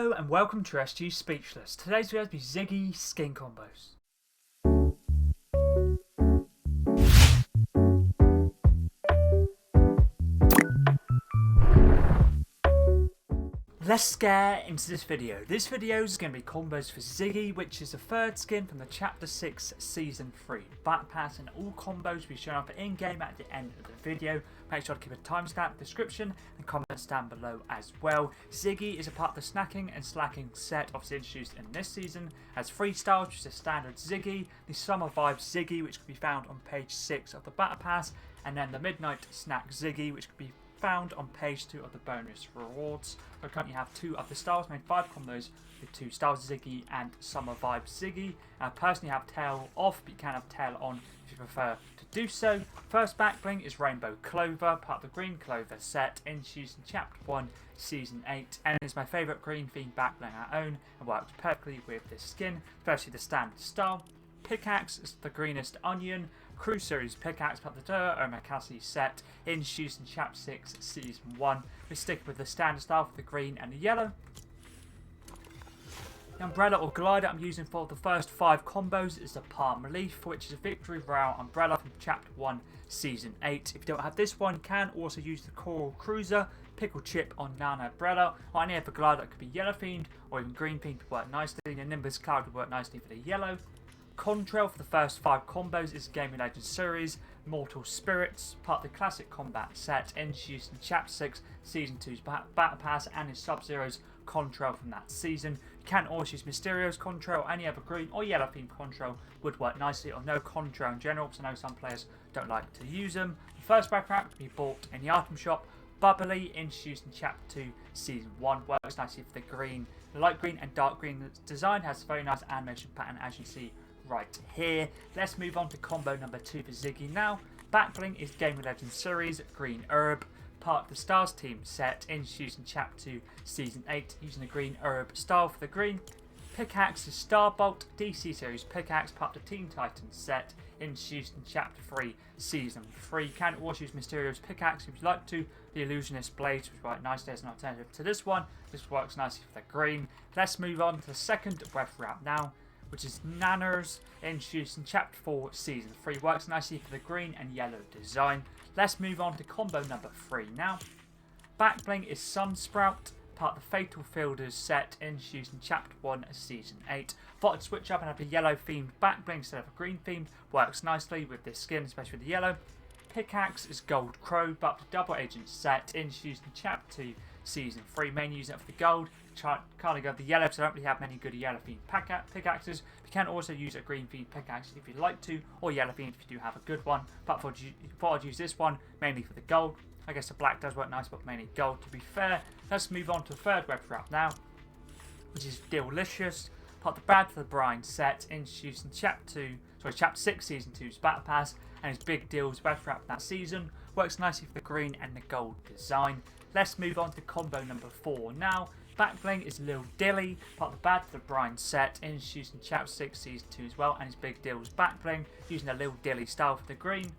Hello and welcome to SG Speechless. Today's video will be Ziggy skin combos. Let's get into this video. This video is going to be combos for Ziggy, which is the third skin from the Chapter 6 Season 3 Battle Pass, and all combos will be shown up in-game at the end of the video. Make sure to keep a timestamp, description and comments down below as well. Ziggy is a part of the Snackin and Slackin Set, obviously introduced in this season. Has 3 styles, which is a standard Ziggy, the Summer Vibes Ziggy, which can be found on page 6 of the Battle Pass, and then the Midnight Snack Ziggy, which can be found on page 2 of the bonus rewards. I currently have 2 of the styles, made 5 combos with 2 styles, Ziggy and Summer Vibes Ziggy. I personally have tail off, but you can have tail on if you prefer to do so. First back bling is Rainbow Clover, part of the Green Clover set, introduced in Chapter 1 Season 8, and is my favourite green themed back bling I own and works perfectly with this skin. Firstly, the standard style. Pickaxe is the greenest onion. Crew Series pickaxe, part of the Omakase set, introduced in Chapter 6 Season 1. We stick with the standard style for the green and the yellow. The umbrella or glider I'm using for the first 5 combos is the Palm Leaf, which is a Victory Royale umbrella from Chapter 1 Season 8. If you don't have this one, you can also use the Coral Cruiser, Pickle Chip on Nano Umbrella, or any other glider that could be yellow themed or even green themed to work nicely. The Nimbus Cloud would work nicely for the yellow. Contrail for the first 5 combos is Gaming Legends Series, Mortal Spirits, part of the Classic Combat set, introduced in Chapter 6 Season 2's Battle Pass, and is Sub-Zero's Contrail from that season. You can also use Mysterio's Contrail, any other green or yellow themed Contrail would work nicely, or no Contrail in general, because I know some players don't like to use them. The first backpack can be bought in the item shop. Bubbly, introduced in Chapter 2 Season 1, works nicely for the green, the light green and dark green design, has a very nice animation pattern as you see right here. Let's move on to combo number 2 for Ziggy now. Backbling is Gaming Legends Series Green Herb, part of the Stars Team set, introduced in Chapter 2 Season 8, using the Green Herb style for the green. Pickaxe is Starbolt DC Series pickaxe, part of the Teen Titans set, introduced in Chapter 3 Season 3. You can also use Mysterio's pickaxe if you'd like to. The Illusionist Blades, which work nicely as an alternative to this one. This works nicely for the green. Let's move on to the second breath wrap now, which is Nanners, introduced in Chapter 4 Season 3. Works nicely for the green and yellow design. Let's move on to combo number 3 now. Backbling is Sunsprout, part of the Fatal Fielders set, introduced in Chapter 1 Season 8. Thought I'd switch up and have a yellow themed backbling instead of a green themed. Works nicely with this skin, especially with the yellow. Pickaxe is Gold Crow, part of the Double Agent set, introduced in Chapter 2 Season 3. Main using it for the gold. Can't go with the yellow because I don't really have many good yellow themed pickaxes. You can also use a green themed pickaxe if you'd like to, or yellow themed if you do have a good one. But thought I'd use this one mainly for the gold. I guess the black does work nice, but mainly gold to be fair. Let's move on to the third web wrap now, which is Delicious, part of the Bad for the Brine set, introduced in Chapter 6 Season 2's Battle Pass, and is Big Deal's web wrap that season. Works nicely for the green and the gold design. Let's move on to combo number 4 now. Backbling is Lil Dilly, part of the Bad for the Brine set, introduced in Chapter 6 Season 2 as well, and is Big Deal's Backbling, using the Lil Dilly style for the green.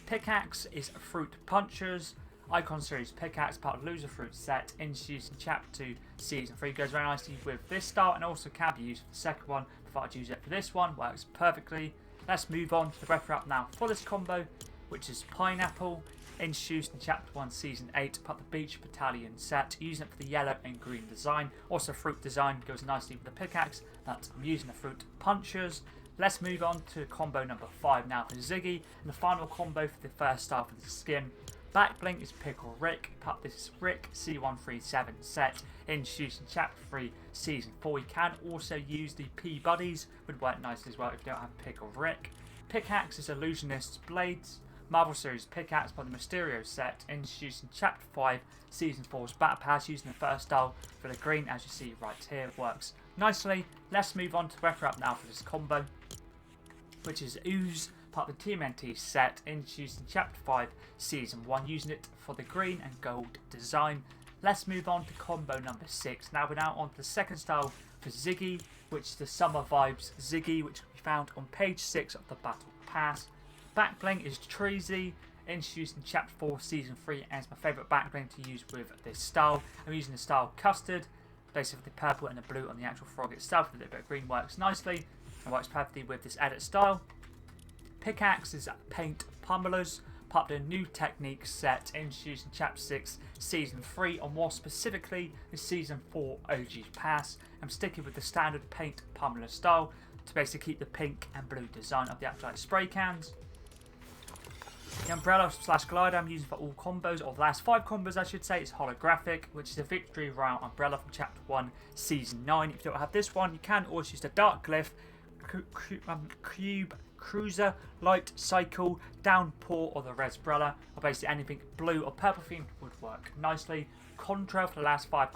Pickaxe is Fruit Punchers, Icon Series pickaxe, part of Loser Fruit set, introduced in Chapter 2 Season 3. Goes very nicely with this style and also can be used for the second one. Before I'd use it for this one, works perfectly. Let's move on to the breath wrap now for this combo, which is Pineapple, introduced in Chapter 1 Season 8, part of the Beach Battalion set, using it for the yellow and green design. Also fruit design goes nicely with the pickaxe, but I'm using the Fruit Punchers. Let's move on to combo number 5 now for Ziggy, and the final combo for the first style for the skin. Backbling is Pickle Rick, part of this Rick C137 set, introduced in Chapter 3 Season 4. You can also use the P-Buddies, would work nicely as well if you don't have Pickle Rick. Pickaxe is Illusionist's Blades, Marvel Series pickaxe by the Mysterio set, introduced in Chapter 5 Season 4's Battle Pass, using the first style for the green as you see right here. Works nicely. Let's move on to the breath wrap now for this combo, which is Ooze, part of the TMNT set, introduced in Chapter 5 Season 1, using it for the green and gold design. Let's move on to combo number 6. Now we're on to the second style for Ziggy, which is the Summer Vibes Ziggy, which can be found on page 6 of the Battle Pass. Backbling is Treasy, introduced in Chapter 4 Season 3, and it's my favourite backbling to use with this style. I'm using the style Custard. Basically, the purple and the blue on the actual frog itself. A little bit of green works nicely and works perfectly with this edit style. Pickaxe is paint pummelers, part of the new technique set introduced in Chapter 6, Season 3, or more specifically, the Season 4 OG Pass. I'm sticking with the standard paint pummeler style to basically keep the pink and blue design of the actual spray cans. The umbrella / glider I'm using for all combos, or the last 5 combos I should say, is holographic, which is a victory round umbrella from Chapter 1, Season 9. If you don't have this one, you can also use the dark glyph, cube, cruiser, light, cycle, downpour, or the resbrella, or basically anything blue or purple themed would work nicely. Contrail for the last 5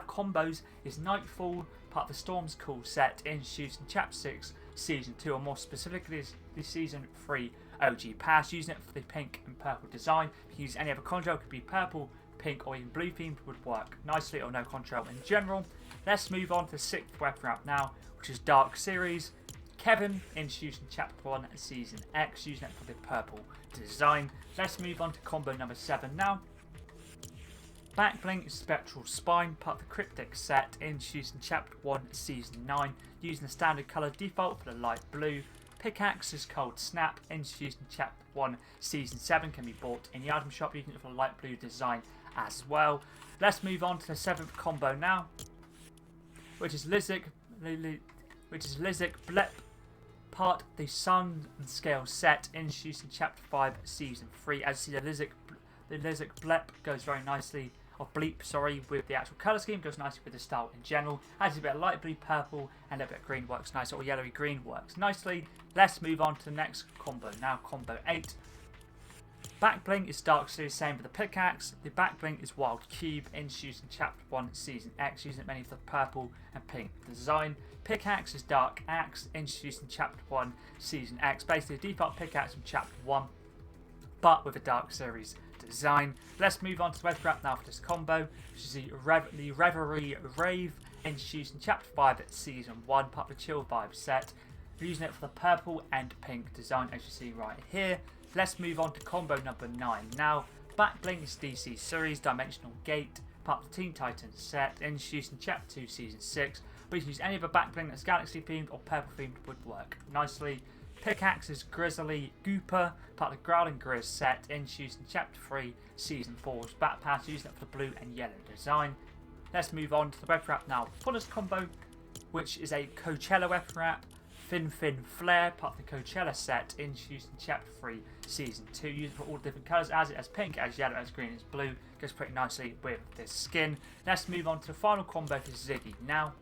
combos is Nightfall, part of the Storm's Cool set introduced in Chapter 6, Season 2, or more specifically the Season 3 OG Pass. Using it for the pink and purple design. If you use any other contrail, it could be purple, pink, or even blue themed would work nicely, or no contrail in general. Let's move on to the 6th weapon wrap now, which is Dark Series. Kevin, introduced in Chapter 1 Season X, using it for the purple design. Let's move on to combo number 7 now. Backbling is Spectral Spine, part of the Cryptic set, introduced in Chapter 1 Season 9, using the standard colour default for the light blue. Pickaxe is Cold Snap, introduced in Chapter 1 Season 7, can be bought in the item shop, using it for the light blue design as well. Let's move on to the 7th combo now, which is Lizik Blep, part of the Sun and Scale set, introduced in Chapter 5 Season 3. As you see, the Lizik Blep goes very nicely, or bleep, sorry, with the actual colour scheme, goes nicely with the style in general. As a bit of light blue, purple, and a bit of green works nice, or yellowy green works nicely. Let's move on to the next combo now, combo 8. Backbling is Dark Series, same with the pickaxe. The backbling is Wild Cube, introduced in Chapter 1 Season X, using many of the purple and pink design. Pickaxe is Dark Axe, introduced in Chapter 1 Season X, basically the default pickaxe from Chapter 1, but with a Dark Series design. Let's move on to the weapon wrap now for this combo, which is the Reverie Rave, introduced in Chapter 5 Season 1, part of the Chill Vibe set. We're using it for the purple and pink design, as you see right here. Let's move on to combo number 9 now. Backbling is DC Series Dimensional Gate, part of the Teen Titans set, introduced in Chapter 2 Season 6. But you can use any other backbling that's galaxy themed or purple themed would work nicely. Pickaxe is Grizzly Gooper, part of the Growling Grizz set, introduced in Chapter 3 Season 4's Bat Pass, using it for the blue and yellow design. Let's move on to the weapon wrap now for this combo, which is a Coachella weapon wrap. Fin Flare, part of the Coachella set, introduced in Chapter 3 Season 2, used for all different colours, as pink, as yellow, as green, as blue. Goes pretty nicely with this skin. Let's move on to the final combo for Ziggy now.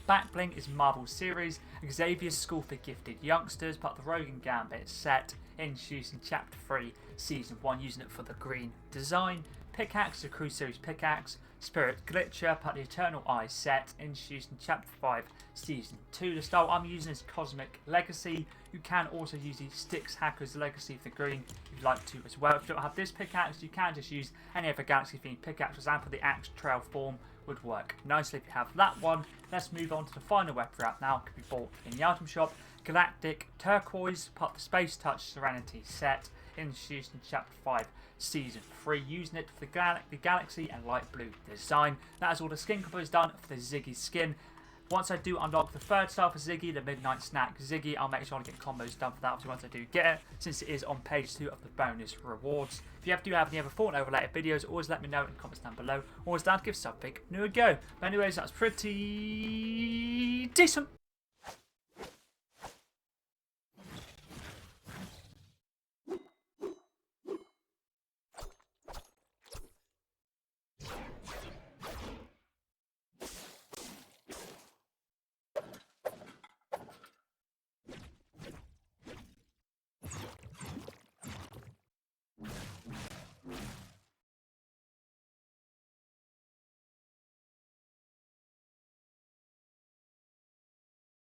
Backbling is Marvel Series Xavier's School for Gifted Youngsters, part of the Rogan Gambit set, introduced in Chapter 3 Season 1, using it for the green design. Pickaxe, the Crew Series Pickaxe. Spirit Glitcher, part of the Eternal Eye set, introduced in Chapter 5 Season 2. The style I'm using is Cosmic Legacy. You can also use the Styx Hackers Legacy for the green if you'd like to as well. If you don't have this pickaxe, you can just use any other Galaxy themed pickaxe. For example, the Axe Trail form would work nicely if you have that one. Let's move on to the final weapon wrap now. It can be bought in the item shop. Galactic Turquoise, part of the Space Touch Serenity set, introduced in Chapter 5 Season 3, using it for the Galaxy and Light Blue design. That is all the skin combos done for the Ziggy skin. Once I do unlock the 3rd star for Ziggy, the Midnight Snack Ziggy, I'll make sure to get combos done for that once I do get it, since it is on page 2 of the bonus rewards. If you do have any other Fortnite related videos, always let me know in the comments down below. Always down to give something new a go. But anyways, that's pretty decent.